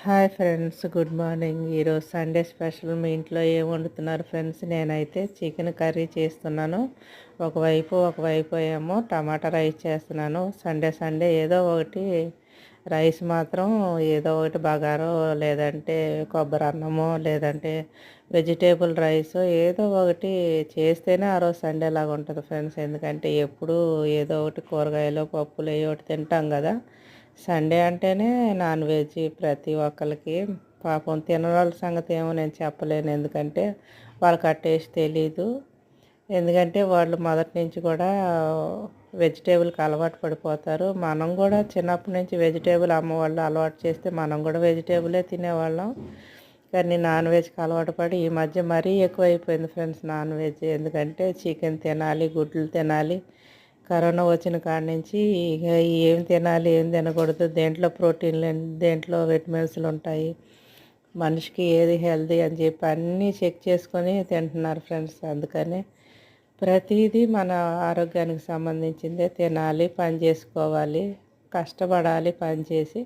Hi friends, good morning. ఈరోజు Sunday special. మీ ఇంట్లో ఏం వండుతున్నారు ఫ్రెండ్స్? నేనైతే చికెన్ కర్రీ చేస్తున్నాను. ఒకవైపు ఏమో టమాటా రైస్ చేస్తున్నాను. సండే సండే ఏదో ఒకటి రైస్ మాత్రం ఏదో ఒకటి బగారో, లేదంటే కొబ్బరి అన్నమో, లేదంటే వెజిటేబుల్ రైస్ ఏదో ఒకటి చేస్తేనే ఆ రోజు సండే లాగా ఉంటుంది ఫ్రెండ్స్. ఎందుకంటే ఎప్పుడూ ఏదో ఒకటి కూరగాయలు పప్పులు ఏ ఒకటి తింటాం కదా. సండే అంటేనే నాన్ వెజ్ ప్రతి ఒక్కరికి. పాపం తినని సంగతి ఏమో నేను చెప్పలేను, ఎందుకంటే వాళ్ళకి ఆ టేస్ట్ తెలీదు. ఎందుకంటే వాళ్ళు మొదటి నుంచి కూడా వెజిటేబుల్కి అలవాటు పడిపోతారు. మనం కూడా చిన్నప్పటి నుంచి వెజిటేబుల్ అమ్మ వాళ్ళు అలవాటు చేస్తే మనం కూడా వెజిటేబులే తినేవాళ్ళం. కానీ నాన్ వెజ్కి అలవాటు పడి ఈ మధ్య మరీ ఎక్కువైపోయింది ఫ్రెండ్స్ నాన్ వెజ్. ఎందుకంటే చికెన్ తినాలి, గుడ్లు తినాలి. కరోనా వచ్చిన కాడ నుంచి ఇక ఏం తినాలి ఏం తినకూడదు, దేంట్లో ప్రోటీన్లు దేంట్లో విటమిన్స్లు ఉంటాయి, మనిషికి ఏది హెల్దీ అని చెప్పి అన్నీ చెక్ చేసుకొని తింటున్నారు ఫ్రెండ్స్. అందుకని ప్రతిదీ మన ఆరోగ్యానికి సంబంధించిందే తినాలి, పని చేసుకోవాలి, కష్టపడాలి, పని చేసి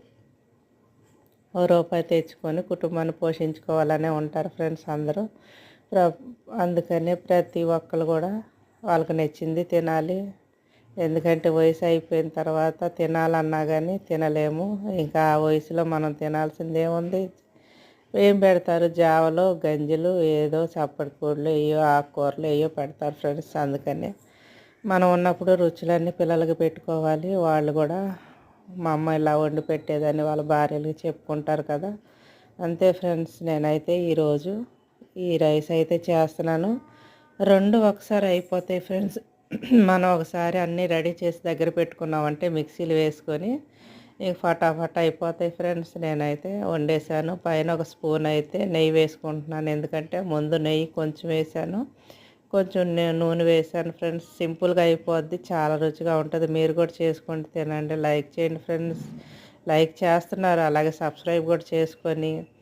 ఓ రూపాయి తెచ్చుకొని కుటుంబాన్ని పోషించుకోవాలనే ఉంటారు ఫ్రెండ్స్ అందరూ. ప్ర అందుకనే ప్రతి ఒక్కరు కూడా వాళ్ళకి నచ్చింది తినాలి. ఎందుకంటే వయసు అయిపోయిన తర్వాత తినాలన్నా కానీ తినలేము. ఇంకా ఆ వయసులో మనం తినాల్సింది ఏముంది? ఏం పెడతారు? జావలో గంజులు ఏదో చప్పటి కూరలు ఏయో ఆకుకూరలు ఏయో పెడతారు ఫ్రెండ్స్. అందుకని మనం ఉన్నప్పుడు రుచులన్నీ పిల్లలకి పెట్టుకోవాలి. వాళ్ళు కూడా మా అమ్మ ఇలా వండి పెట్టేదని వాళ్ళ భార్యలకి చెప్పుకుంటారు కదా. అంతే ఫ్రెండ్స్. నేనైతే ఈరోజు ఈ రైస్ అయితే చేస్తున్నాను. రెండు ఒకసారి అయిపోతాయి ఫ్రెండ్స్. మనం ఒకసారి అన్నీ రెడీ చేసి దగ్గర పెట్టుకున్నామంటే మిక్సీలు వేసుకొని ఇక ఫటాఫట్ అయిపోతాయి ఫ్రెండ్స్. నేనైతే వండేసాను. పైన ఒక స్పూన్ అయితే నెయ్యి వేసుకుంటున్నాను, ఎందుకంటే ముందు నెయ్యి కొంచెం వేసాను, కొంచెం నూనె వేసాను ఫ్రెండ్స్. సింపుల్గా అయిపోద్ది, చాలా రుచిగా ఉంటుంది. మీరు కూడా చేసుకొని తినండి. లైక్ చేయండి ఫ్రెండ్స్. లైక్ చేస్తున్నారు, అలాగే సబ్స్క్రైబ్ కూడా చేసుకొని